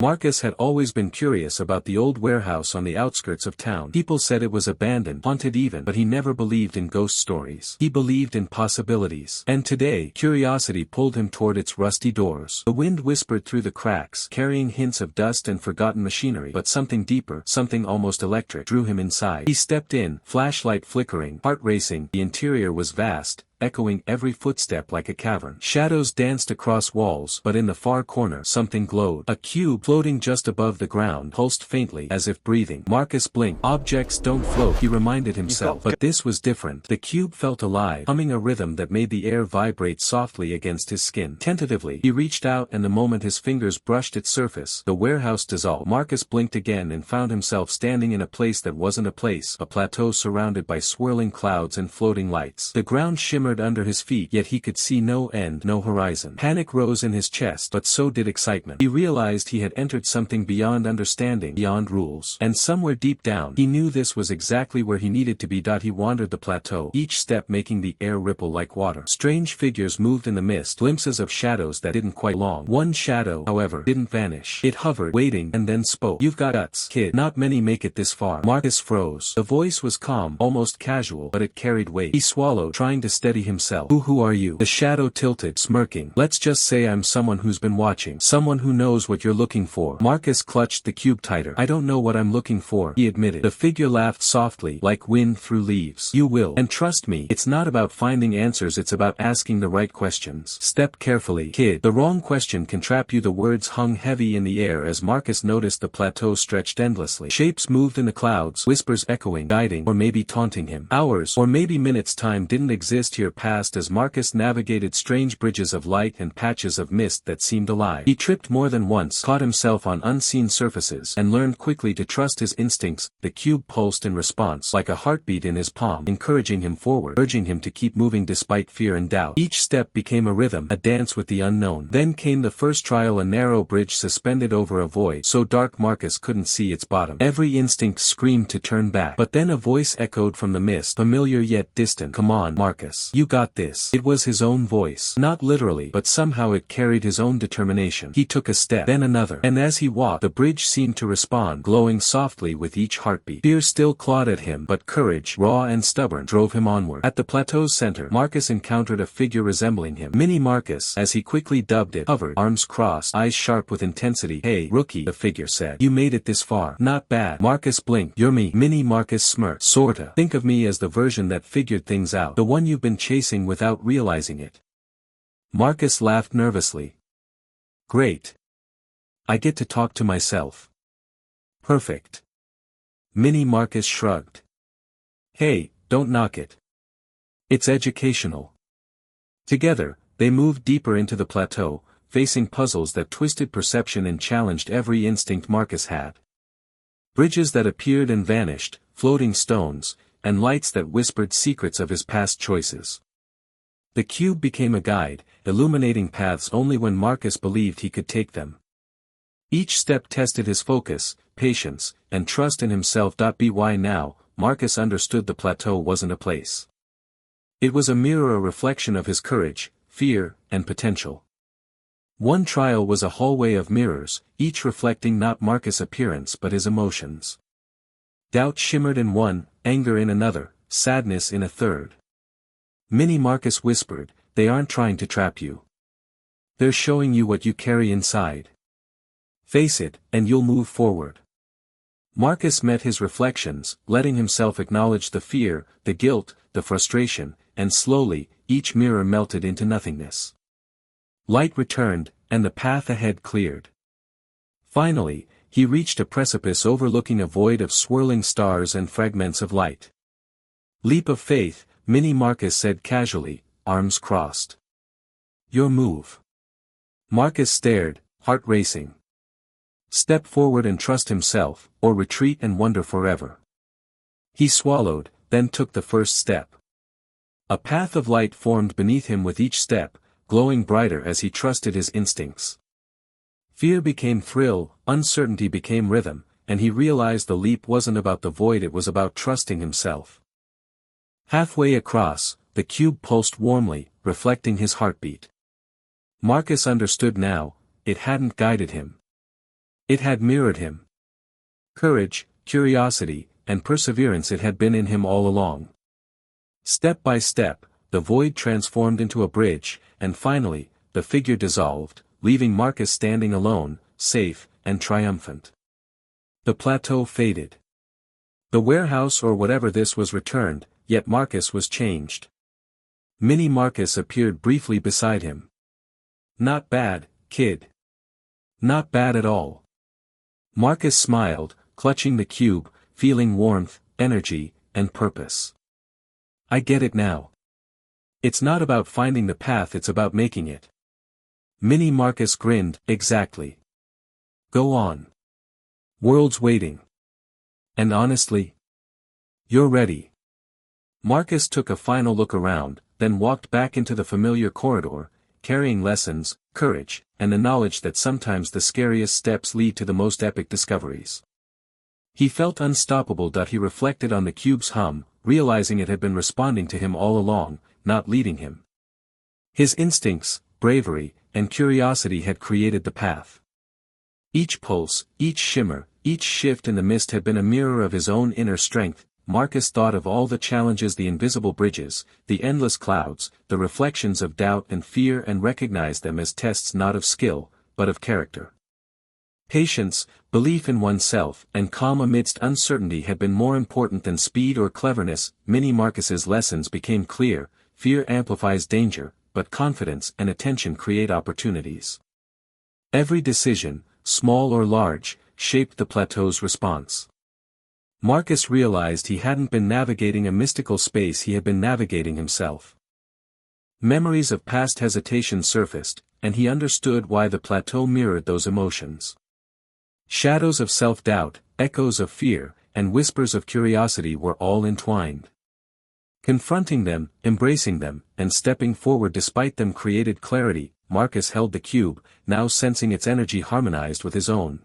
Marcus had always been curious about the old warehouse on the outskirts of town. People said it was abandoned, haunted even, but he never believed in ghost stories. He believed in possibilities. And today, curiosity pulled him toward its rusty doors. The wind whispered through the cracks, carrying hints of dust and forgotten machinery, but something deeper, something almost electric, drew him inside. He stepped in, flashlight flickering, heart racing. The interior was vast, echoing every footstep like a cavern. Shadows danced across walls, but in the far corner something glowed. A cube floating just above the ground pulsed faintly as if breathing. Marcus blinked. Objects don't float, he reminded himself, but this was different. The cube felt alive, humming a rhythm that made the air vibrate softly against his skin. Tentatively, he reached out, and the moment his fingers brushed its surface, the warehouse dissolved. Marcus blinked again and found himself standing in a place that wasn't a place, a plateau surrounded by swirling clouds and floating lights. The ground shimmered under his feet, yet he could see no end, no horizon. Panic rose in his chest, but so did excitement. He realized he had entered something beyond understanding, beyond rules. And somewhere deep down, he knew this was exactly where he needed to be. He wandered the plateau, each step making the air ripple like water. Strange figures moved in the mist, glimpses of shadows that didn't quite long. One shadow, however, didn't vanish. It hovered, waiting, and then spoke. "You've got guts, kid. Not many make it this far." Marcus froze. The voice was calm, almost casual, but it carried weight. He swallowed, trying to steady himself. Who are you?" The shadow tilted, smirking. "Let's just say I'm someone who's been watching. Someone who knows what you're looking for." Marcus clutched the cube tighter. "I don't know what I'm looking for," he admitted. The figure laughed softly, like wind through leaves. "You will. And trust me, it's not about finding answers, it's about asking the right questions. Step carefully, kid. The wrong question can trap you." The words hung heavy in the air as Marcus noticed the plateau stretched endlessly. Shapes moved in the clouds, whispers echoing, guiding, or maybe taunting him. Hours, or maybe minutes. Time didn't exist here. Passed as Marcus navigated strange bridges of light and patches of mist that seemed alive. He tripped more than once, caught himself on unseen surfaces, and learned quickly to trust his instincts. The cube pulsed in response, like a heartbeat in his palm, encouraging him forward, urging him to keep moving despite fear and doubt. Each step became a rhythm, a dance with the unknown. Then came the first trial, a narrow bridge suspended over a void, so dark Marcus couldn't see its bottom. Every instinct screamed to turn back, but then a voice echoed from the mist, familiar yet distant. "Come on, Marcus. You got this." It was his own voice. Not literally, but somehow it carried his own determination. He took a step, then another, and as he walked, the bridge seemed to respond, glowing softly with each heartbeat. Fear still clawed at him, but courage, raw and stubborn, drove him onward. At the plateau's center, Marcus encountered a figure resembling him. Mini Marcus, as he quickly dubbed it, hovered, arms crossed, eyes sharp with intensity. "Hey, rookie," the figure said. "You made it this far. Not bad." Marcus blinked. "You're me." Mini Marcus smirked. "Sorta. Think of me as the version that figured things out. The one you've been chasing without realizing it." Marcus laughed nervously. "Great. I get to talk to myself. Perfect." Mini Marcus shrugged. "Hey, don't knock it. It's educational." Together, they moved deeper into the plateau, facing puzzles that twisted perception and challenged every instinct Marcus had. Bridges that appeared and vanished, floating stones, and lights that whispered secrets of his past choices. The cube became a guide, illuminating paths only when Marcus believed he could take them. Each step tested his focus, patience, and trust in himself. By now, Marcus understood the plateau wasn't a place. It was a mirror, a reflection of his courage, fear, and potential. One trial was a hallway of mirrors, each reflecting not Marcus' appearance but his emotions. Doubt shimmered in one, anger in another, sadness in a third. Mini Marcus whispered, "They aren't trying to trap you. They're showing you what you carry inside. Face it, and you'll move forward." Marcus met his reflections, letting himself acknowledge the fear, the guilt, the frustration, and slowly, each mirror melted into nothingness. Light returned, and the path ahead cleared. Finally, he reached a precipice overlooking a void of swirling stars and fragments of light. "Leap of faith," Mini Marcus said casually, arms crossed. "Your move." Marcus stared, heart racing. Step forward and trust himself, or retreat and wonder forever. He swallowed, then took the first step. A path of light formed beneath him with each step, glowing brighter as he trusted his instincts. Fear became thrill, uncertainty became rhythm, and he realized the leap wasn't about the void, it was about trusting himself. Halfway across, the cube pulsed warmly, reflecting his heartbeat. Marcus understood now, it hadn't guided him. It had mirrored him. Courage, curiosity, and perseverance, it had been in him all along. Step by step, the void transformed into a bridge, and finally, the figure dissolved, leaving Marcus standing alone, safe, and triumphant. The plateau faded. The warehouse or whatever this was returned, yet Marcus was changed. Mini Marcus appeared briefly beside him. "Not bad, kid. Not bad at all." Marcus smiled, clutching the cube, feeling warmth, energy, and purpose. "I get it now. It's not about finding the path, it's about making it." Mini Marcus grinned. "Exactly. Go on. World's waiting. And honestly, you're ready." Marcus took a final look around, then walked back into the familiar corridor, carrying lessons, courage, and the knowledge that sometimes the scariest steps lead to the most epic discoveries. He felt unstoppable. He reflected on the cube's hum, realizing it had been responding to him all along, not leading him. His instincts, bravery, and curiosity had created the path. Each pulse, each shimmer, each shift in the mist had been a mirror of his own inner strength. Marcus thought of all the challenges, the invisible bridges, the endless clouds, the reflections of doubt and fear, and recognized them as tests not of skill, but of character. Patience, belief in oneself, and calm amidst uncertainty had been more important than speed or cleverness. Mini Marcus's lessons became clear: fear amplifies danger, but confidence and attention create opportunities. Every decision, small or large, shaped the plateau's response. Marcus realized he hadn't been navigating a mystical space, he had been navigating himself. Memories of past hesitation surfaced, and he understood why the plateau mirrored those emotions. Shadows of self-doubt, echoes of fear, and whispers of curiosity were all entwined. Confronting them, embracing them, and stepping forward despite them created clarity. Marcus held the cube, now sensing its energy harmonized with his own.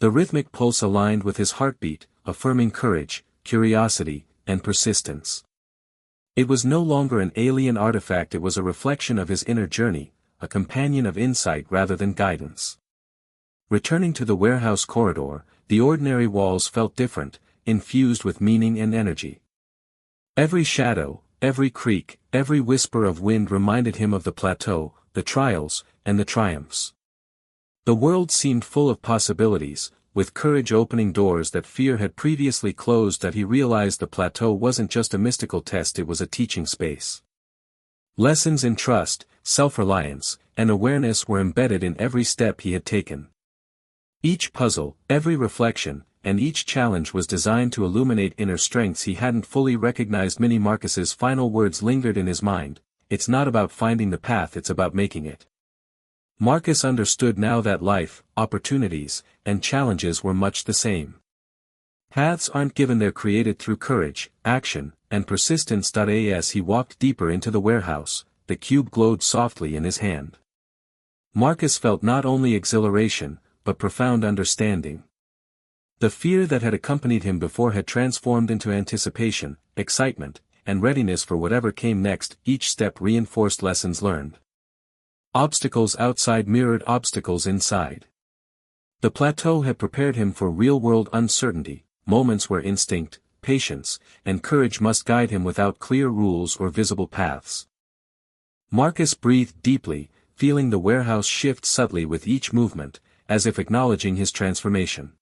The rhythmic pulse aligned with his heartbeat, affirming courage, curiosity, and persistence. It was no longer an alien artifact, it was a reflection of his inner journey, a companion of insight rather than guidance. Returning to the warehouse corridor, the ordinary walls felt different, infused with meaning and energy. Every shadow, every creak, every whisper of wind reminded him of the plateau, the trials, and the triumphs. The world seemed full of possibilities, with courage opening doors that fear had previously closed. That he realized the plateau wasn't just a mystical test, it was a teaching space. Lessons in trust, self-reliance, and awareness were embedded in every step he had taken. Each puzzle, every reflection, and each challenge was designed to illuminate inner strengths he hadn't fully recognized. Mini Marcus's final words lingered in his mind: "It's not about finding the path, it's about making it." Marcus understood now that life, opportunities, and challenges were much the same. Paths aren't given, they're created through courage, action, and persistence. As he walked deeper into the warehouse, the cube glowed softly in his hand. Marcus felt not only exhilaration, but profound understanding. The fear that had accompanied him before had transformed into anticipation, excitement, and readiness for whatever came next. Each step reinforced lessons learned. Obstacles outside mirrored obstacles inside. The plateau had prepared him for real-world uncertainty, moments where instinct, patience, and courage must guide him without clear rules or visible paths. Marcus breathed deeply, feeling the warehouse shift subtly with each movement, as if acknowledging his transformation.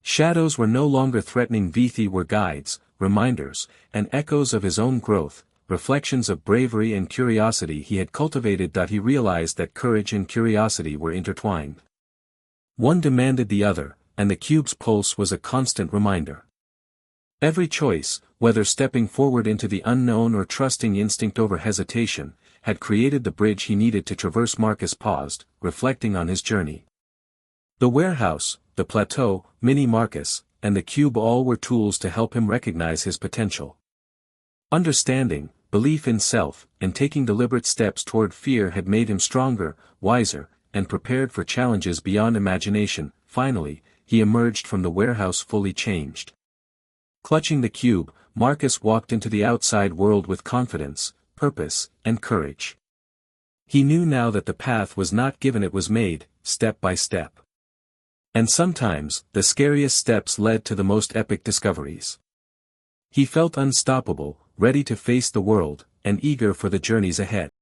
Shadows were no longer threatening, Vithi were guides, reminders, and echoes of his own growth, reflections of bravery and curiosity he had cultivated. He realized that courage and curiosity were intertwined. One demanded the other, and the cube's pulse was a constant reminder. Every choice, whether stepping forward into the unknown or trusting instinct over hesitation, had created the bridge he needed to traverse. Marcus paused, reflecting on his journey. The warehouse, the plateau, Mini Marcus, and the cube all were tools to help him recognize his potential. Understanding, belief in self, and taking deliberate steps toward fear had made him stronger, wiser, and prepared for challenges beyond imagination. Finally, he emerged from the warehouse fully changed. Clutching the cube, Marcus walked into the outside world with confidence, purpose, and courage. He knew now that the path was not given, it was made, step by step. And sometimes, the scariest steps led to the most epic discoveries. He felt unstoppable, ready to face the world, and eager for the journeys ahead.